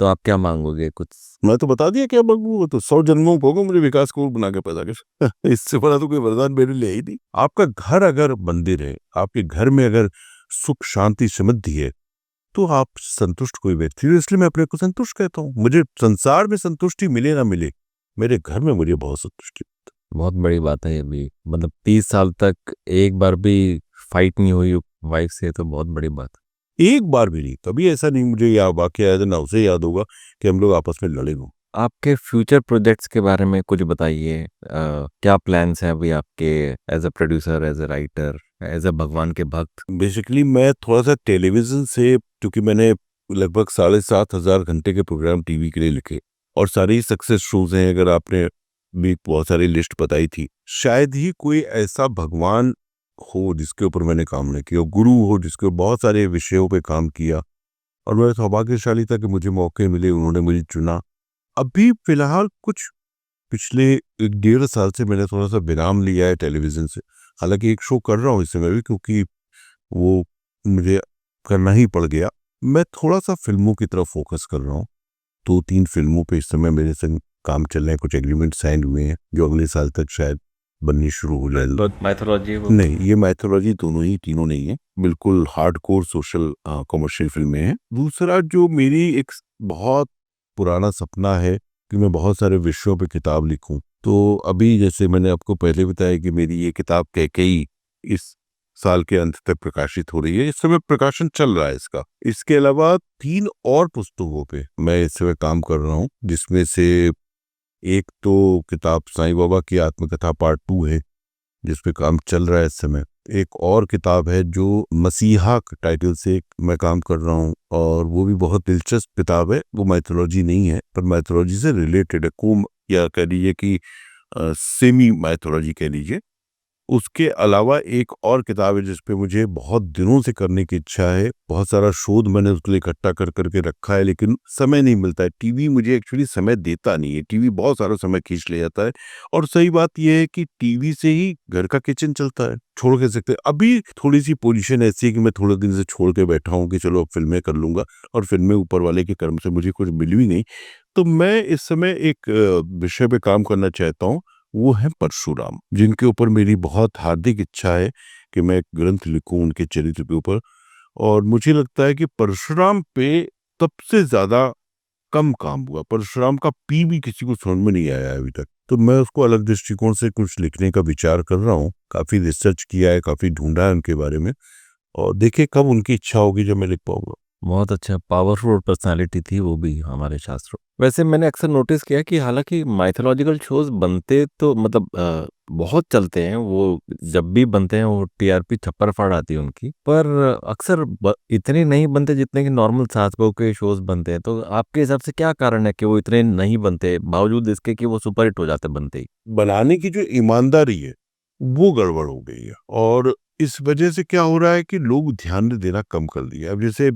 तो आप क्या मांगोगे कुछ? मैं तो बता दिया क्या मांगू। तो 100 जन्मों को होगा मुझे विकास को बना के पैदा कर। इससे बड़ा तो कोई वरदान मेरे लिए ही नहीं। आपका घर अगर मंदिर है, आपके घर में अगर सुख शांति समृद्धि है, तो आप संतुष्ट कोई व्यक्ति हो। इसलिए मैं अपने को संतुष्ट कहता हूँ। मुझे संसार में संतुष्टि मिले ना मिले, मेरे घर में मुझे बहुत संतुष्टि। बहुत बड़ी बात है ये भी। मतलब 30 साल तक एक बार भी फाइट नहीं हुई वाइफ से, तो बहुत बड़ी बात है। एक बार भी नहीं, कभी ऐसा नहीं मुझे याद वाकया याद है, ना उसे याद होगा कि हम लोग आपस में लड़े हों। आपके फ्यूचर प्रोजेक्ट्स के बारे में कुछ बताइए। क्या प्लान्स हैं अभी आपके, as a producer, as a writer, as a भगवान के भक्त? बेसिकली मैं थोड़ा सा टेलीविजन से, क्योंकि मैंने लगभग 7,500 घंटे के प्रोग्राम टीवी के लिए लिखे और सारे ही सक्सेस शोज हैं। अगर आपने भी बहुत सारी लिस्ट बताई थी, शायद ही कोई ऐसा भगवान हो जिसके ऊपर मैंने काम नहीं किया, गुरु हो जिसके बहुत सारे विषयों पे काम किया। और मैं सौभाग्यशाली था कि मुझे मौके मिले, उन्होंने मुझे चुना। अभी फिलहाल कुछ पिछले 1.5 साल से मैंने थोड़ा सा विराम लिया है टेलीविजन से। हालांकि एक शो कर रहा हूँ इस समय भी, क्योंकि वो मुझे करना ही पड़ गया। मैं थोड़ा सा फिल्मों की तरफ फोकस कर रहा हूँ। 2-3 फिल्मों पे इस समय मेरे संग काम चल रहे हैं, कुछ एग्रीमेंट साइन हुए हैं जो अगले साल तक शायद बननी शुरू हो जाए। तो माइथोलॉजी वो नहीं, ये माइथोलॉजी दोनों ही तीनों नहीं है, बिल्कुल हार्डकोर सोशल कमर्शियल फिल्में हैं। दूसरा जो मेरी एक बहुत पुराना सपना है कि मैं बहुत सारे विषयों पे किताब लिखूं, तो अभी जैसे मैंने आपको पहले बताया कि मेरी ये किताब कैकेयी इस साल के अंत तक प्रकाशित हो रही है, इस समय प्रकाशन चल रहा है इसका। इसके अलावा 3 और पुस्तकों पे मैं इस समय काम कर रहा हूँ, जिसमें से एक तो किताब साईं बाबा की आत्मकथा पार्ट 2 है, जिस पे काम चल रहा है इस समय। एक और किताब है जो मसीहा टाइटल से मैं काम कर रहा हूँ, और वो भी बहुत दिलचस्प किताब है। वो माइथोलॉजी नहीं है, पर माइथोलॉजी से रिलेटेड है, या कह लीजिए कि सेमी माइथोलॉजी कह लीजिए। उसके अलावा एक और किताब है जिस पे मुझे बहुत दिनों से करने की इच्छा है। बहुत सारा शोध मैंने उसके लिए इकट्ठा कर करके रखा है, लेकिन समय नहीं मिलता है। टीवी मुझे एक्चुअली समय देता नहीं है, टीवी बहुत सारा समय खींच ले जाता है। और सही बात यह है कि टीवी से ही घर का किचन चलता है, छोड़ के सकते। अभी थोड़ी सी पोजीशन ऐसी है कि मैं थोड़े दिन से छोड़ के बैठा हूँ कि चलो अब फिल्में कर लूंगा, और फिल्में ऊपर वाले के कर्म से मुझे कुछ मिली भी नहीं। तो मैं इस समय एक विषय पे काम करना चाहता हूँ, वो है परशुराम, जिनके ऊपर मेरी बहुत हार्दिक इच्छा है कि मैं एक ग्रंथ लिखूं उनके चरित्र के ऊपर। और मुझे लगता है कि परशुराम पे सबसे ज्यादा कम काम हुआ। परशुराम का पी भी किसी को समझ में नहीं आया है अभी तक। तो मैं उसको अलग दृष्टिकोण से कुछ लिखने का विचार कर रहा हूँ। काफी रिसर्च किया है, काफी ढूंढा है उनके बारे में, और देखिए कब उनकी इच्छा होगी जब मैं लिख पाऊंगा। बहुत अच्छा पावरफुल पर्सनालिटी थी वो भी हमारे शास्त्रों। वैसे मैंने अक्सर नोटिस किया कि हालांकि माइथोलॉजिकल शोज बनते तो मतलब बहुत चलते हैं, वो जब भी बनते हैं वो टीआरपी छप्पर फाड़ आती है उनकी, पर अक्सर इतने नहीं बनते जितने कि नॉर्मल शास्त्रों के शोज बनते हैं। तो आपके हिसाब से क्या कारण है कि वो इतने नहीं बनते बावजूद इसके कि वो सुपर हिट हो जाते बनते ही? बनाने की जो ईमानदारी है वो गड़बड़ हो गई है, और इस वजह से क्या हो रहा है कि लोग ध्यान देना कम कर दिया। अब जैसे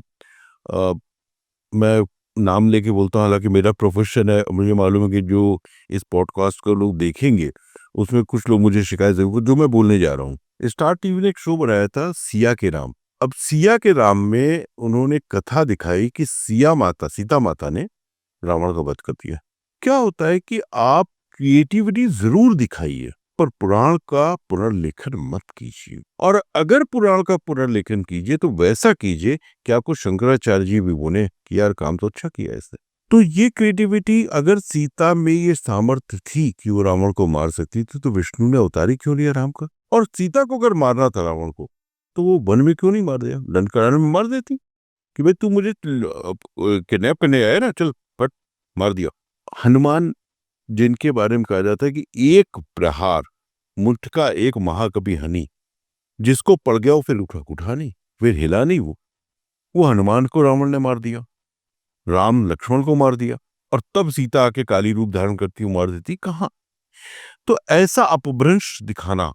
मैं नाम लेके बोलता हूँ, हालांकि मेरा प्रोफेशन है, मुझे मालूम है कि जो इस पॉडकास्ट को लोग देखेंगे उसमें कुछ लोग मुझे शिकायत जरूर, जो मैं बोलने जा रहा हूँ। स्टार टीवी ने एक शो बनाया था सिया के राम। अब सिया के राम में उन्होंने कथा दिखाई कि सीता माता ने रावण का वध कर दिया। क्या होता है कि आप क्रिएटिविटी जरूर दिखाइए, पर पुराण का पुनर्लेखन मत कीजिए। और अगर पुराण का पुनर्लेखन कीजिए तो वैसा कीजिए कि आपको शंकराचार्य जी भी बोले कि यार काम तो अच्छा किया इसने। तो ये क्रिएटिविटी, अगर सीता में ये सामर्थ्य थी कि वो रावण को मार सकती थी, तो विष्णु ने अवतारी क्यों लिया राम का? और सीता को अगर मारना था रावण को, तो वो वन में क्यों नहीं मार दिया? दंडकारण्य में मार देती कि भाई तू मुझे किडनैप करने आया ना, चल फट मार दिया। हनुमान, जिनके बारे में कहा जाता है कि एक प्रहार मुठ का एक महाकवि हनी, जिसको पड़ गया वो फिर उठा नहीं, फिर हिला नहीं। वो हनुमान को रावण ने मार दिया, राम लक्ष्मण को मार दिया, और तब सीता आके काली रूप धारण करती हूँ मार देती कहाँ? तो ऐसा अपभ्रंश दिखाना,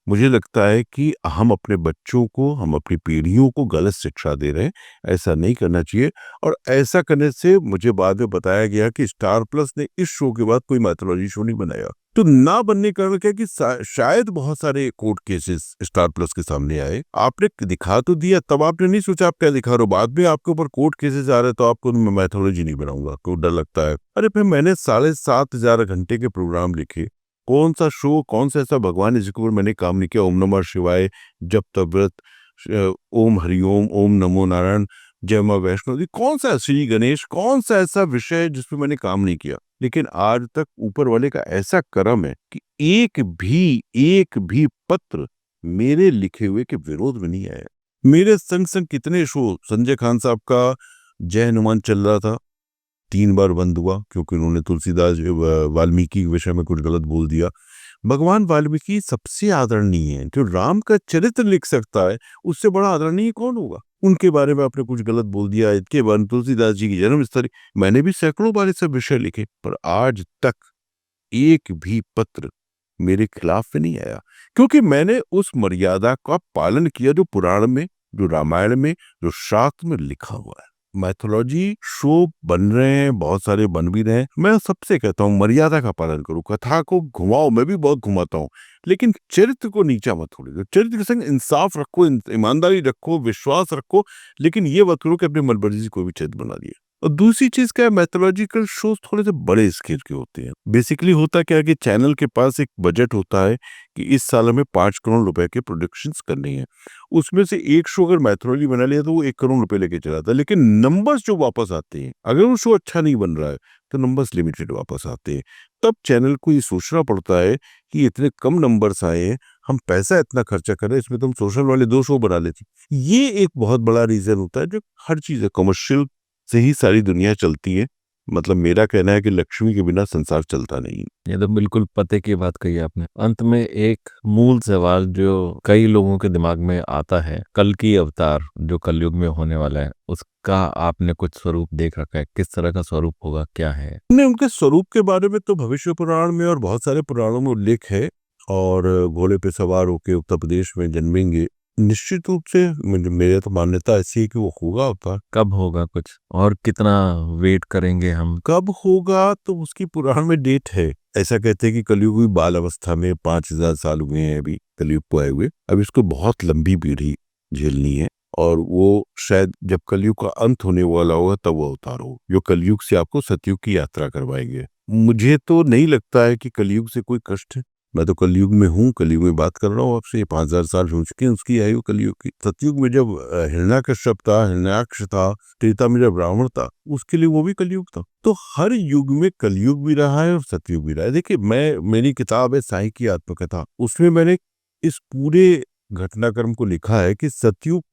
मुझे लगता है कि हम अपने बच्चों को, हम अपनी पीढ़ियों को गलत शिक्षा दे रहे हैं। ऐसा नहीं करना चाहिए। और ऐसा करने से मुझे बाद में बताया गया कि स्टार प्लस ने इस शो के बाद कोई मैथोलॉजी शो नहीं बनाया। तो ना बनने का कारण क्या कि शायद बहुत सारे कोर्ट केसेस स्टार प्लस के सामने आए। आपने दिखा तो दिया, तब आपने नहीं सोचा आप क्या दिखा रहे हो। बाद में आपके ऊपर कोर्ट केसेस आ रहे, तो आपको मैं मैथोलॉजी नहीं बनाऊंगा, आपको डर लगता है। अरे फिर मैंने 7,500 घंटे के प्रोग्राम लिखे, कौन सा शो, कौन सा ऐसा भगवान है जिसके ऊपर मैंने काम नहीं किया? ओम नमः शिवाय, जप तप व्रत, ओम हरिओम, ओम नमो नारायण, जय मां वैष्णो देवी, कौन सा श्री गणेश, कौन सा ऐसा विषय है जिसपे मैंने काम नहीं किया? लेकिन आज तक ऊपर वाले का ऐसा करम है कि एक भी पत्र मेरे लिखे हुए के विरोध में नहीं आया। मेरे संग संग कितने शो, संजय खान साहब का जय हनुमान चल रहा था, 3 बार बंद हुआ क्योंकि उन्होंने तुलसीदास वाल्मीकि के विषय में कुछ गलत बोल दिया। भगवान वाल्मीकि सबसे आदरणीय है, जो राम का चरित्र लिख सकता है उससे बड़ा आदरणीय कौन होगा? उनके बारे में आपने कुछ गलत बोल दिया। इसके बारे में तुलसीदास जी की जन्मस्थली, मैंने भी सैकड़ों बार सब विषय लिखे, पर आज तक एक भी पत्र मेरे खिलाफ में नहीं आया, क्योंकि मैंने उस मर्यादा का पालन किया जो पुराण में, जो रामायण में, जो शास्त्र में लिखा हुआ है। मैथोलॉजी शो बन रहे हैं, बहुत सारे बन भी रहे हैं। मैं सबसे कहता हूँ मर्यादा का पालन करो, कथा को घुमाओ, मैं भी बहुत घुमाता हूँ, लेकिन चरित्र को नीचा मत छोड़ो। चरित्र के संग इंसाफ रखो, ईमानदारी रखो, विश्वास रखो, लेकिन ये मत करो कि अपनी मनमर्जी से कोई भी चरित्र बना दिए। और दूसरी चीज क्या है, मैथोलॉजिकल शोज थोड़े से बड़े स्केल के होते हैं। बेसिकली होता क्या है कि चैनल के पास एक बजट होता है कि इस साल में 5 करोड़ रुपए के प्रोडक्शंस करनी है। उसमें से एक शो अगर मैथोलॉजी बना लिया तो वो 1 करोड़ रुपए लेके चला था, लेकिन नंबर्स जो वापस आते हैं, अगर वो शो अच्छा नहीं बन रहा है तो नंबर्स लिमिटेड वापस आते हैं। तब चैनल को ये सोचना पड़ता है कि इतने कम नंबर्स आए हैं, हम पैसा इतना खर्चा कर रहे हैं, इसमें तो हम सोशल वाले 2 शो बना लेते। ये एक बहुत बड़ा रीजन होता है। जो हर चीज है, कमर्शियल से ही सारी दुनिया चलती है। मतलब मेरा कहना है कि लक्ष्मी के बिना संसार चलता नहीं। ये तो बिल्कुल पते की बात कही आपने। अंत में एक मूल सवाल जो कई लोगों के दिमाग में आता है, कल की अवतार जो कलयुग में होने वाला है, उसका आपने कुछ स्वरूप देख रखा है? किस तरह का स्वरूप होगा, क्या है? हमने उनके स्वरूप के बारे में तो भविष्य पुराण में और बहुत सारे पुराणों में उल्लेख है। और घोड़े पे सवार होके उत्तर प्रदेश में जन्मेंगे, निश्चित रूप से मेरे तो मान्यता ऐसी है कि वो होगा अवतार। कब होगा कुछ, और कितना वेट करेंगे हम? कब होगा तो उसकी पुराण में डेट है। ऐसा कहते हैं कि कलयुग भी बाल अवस्था में 5000 साल हुए हैं अभी कलयुग को आए हुए। अब इसको बहुत लंबी पीढ़ी झेलनी है, और वो शायद जब कलयुग का अंत होने वाला होगा तब वो अवतार हो, जो कलयुग से आपको सतयुग की यात्रा करवाएंगे। मुझे तो नहीं लगता है कि कलयुग से कोई कष्ट है। मैं तो कलयुग में हूँ, कलयुग में बात कर रहा हूँ आपसे। 5000 साल हो चुके हैं उसकी आयु कलयुग की। सतयुग में जब हिरण्याकश्यप था, हिरण्याक्ष था, त्रेता में जब रावण था, उसके लिए वो भी कलयुग था। तो हर युग में कलयुग भी रहा है और सतयुग भी रहा है। देखिए, मेरी किताब है साई की आत्मकथा, उसमें मैंने इस पूरे घटनाक्रम को लिखा है कि सतयुग,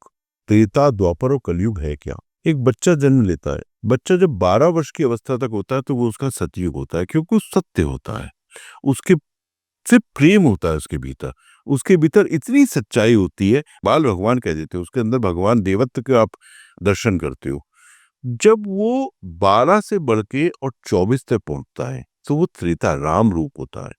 त्रेता, द्वापर और कलयुग है क्या। एक बच्चा जन्म लेता है, बच्चा जब 12 वर्ष की अवस्था तक होता है तो वो उसका सतयुग होता है, क्योंकि वो सत्य होता है, उसके सिर्फ प्रेम होता है उसके भीतर इतनी सच्चाई होती है। बाल भगवान कह देते हो, उसके अंदर भगवान देवत्व के आप दर्शन करते हो। जब वो 12 से बढ़ के और 24 तक पहुंचता है तो वो त्रेता राम रूप होता है।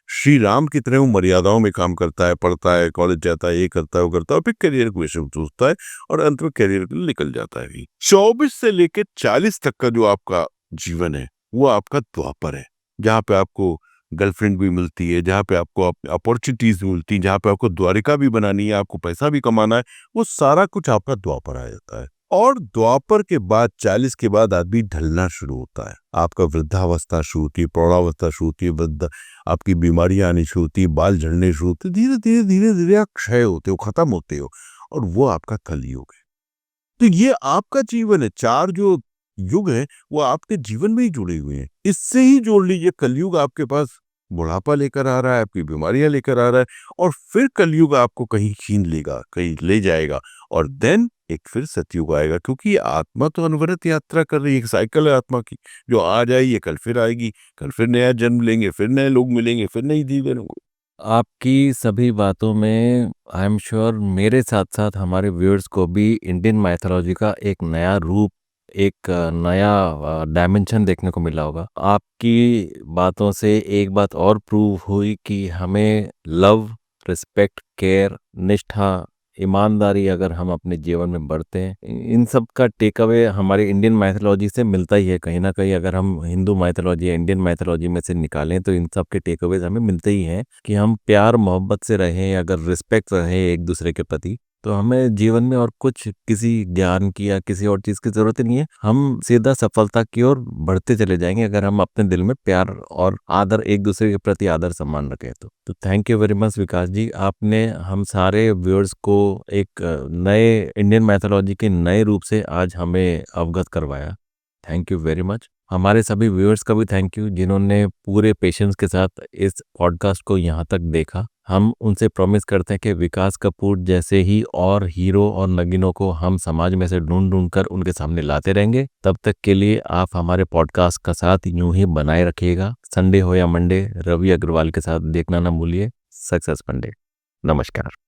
श्री राम की तरह वो मर्यादाओं में काम करता है, पढ़ता है, कॉलेज जाता है, ये करता है, वो करता है, फिर करियर को विषय सोचता है और अंत में करियर के लिए निकल जाता है। 24 से लेके 40 तक का जो आपका जीवन है वो आपका द्वापर है, जहाँ पे आपको गर्लफ्रेंड भी मिलती है, जहाँ पे आपको अपॉर्चुनिटीज मिलती है, जहाँ पे आपको द्वारिका भी बनानी है, आपको पैसा भी कमाना है, वो सारा कुछ आपका द्वापर आ जाता है। और द्वापर के बाद 40 के बाद आदमी ढलना शुरू होता है। आपका वृद्धावस्था शुरू होती है, प्रौढ़ावस्था शुरू होती है, वृद्ध आपकी बीमारियां आनी शुरू होती है, बाल झड़ने शुरू होते, धीरे धीरे धीरे धीरे आप क्षय होते हो, खत्म होते हो, और वो आपका कलयुग है। तो ये आपका जीवन है। 4 जो युग है वो आपके जीवन में ही जुड़े हुए हैं। इससे ही जोड़ लीजिए, कलयुग आपके पास बुढ़ापा लेकर आ रहा है, आपकी बीमारियां लेकर आ रहा है, और फिर कलयुग आपको कहीं छीन लेगा, कहीं ले जाएगा, और देन एक फिर सतयुग आएगा। क्योंकि ये आत्मा तो अनवरत यात्रा कर रही है, एक साइकिल है आत्मा की, जो आज आई है कल फिर आएगी, कल फिर नया जन्म लेंगे, फिर नए लोग मिलेंगे, फिर नई जीवन होंगे। आपकी सभी बातों में आई एम श्योर मेरे साथ साथ हमारे व्यूअर्स को भी इंडियन माइथोलॉजी का एक नया रूप, एक नया डायमेंशन देखने को मिला होगा। आपकी बातों से एक बात और प्रूव हुई कि हमें लव, रिस्पेक्ट, केयर, निष्ठा, ईमानदारी अगर हम अपने जीवन में बढ़ते हैं, इन सब का टेक अवे हमारे इंडियन माइथोलॉजी से मिलता ही है कहीं ना कहीं। अगर हम हिंदू माइथोलॉजी या इंडियन माइथोलॉजी में से निकालें तो इन सब के टेक अवेज हमें मिलते ही हैं कि हम प्यार मोहब्बत से रहें, अगर रिस्पेक्ट रहे एक दूसरे के प्रति, तो हमें जीवन में और कुछ किसी ज्ञान की या किसी और चीज की जरूरत नहीं है। हम सीधा सफलता की ओर बढ़ते चले जाएंगे अगर हम अपने दिल में प्यार और आदर, एक दूसरे के प्रति आदर सम्मान रखें। तो थैंक यू वेरी मच विकास जी, आपने हम सारे व्यूअर्स को एक नए इंडियन मैथोलॉजी के नए रूप से आज हमें अवगत करवाया। Thank you very much. हमारे सभी व्यूअर्स का भी थैंक यू जिन्होंने पूरे पेशेंस के साथ इस पॉडकास्ट को यहाँ तक देखा। हम उनसे प्रॉमिस करते हैं कि विकास कपूर जैसे ही और हीरो और नगीनों को हम समाज में से ढूंढ कर उनके सामने लाते रहेंगे। तब तक के लिए आप हमारे पॉडकास्ट का साथ यूं ही बनाए रखिएगा। संडे हो या मंडे, रवि अग्रवाल के साथ देखना ना भूलिए। Success Monday. नमस्कार।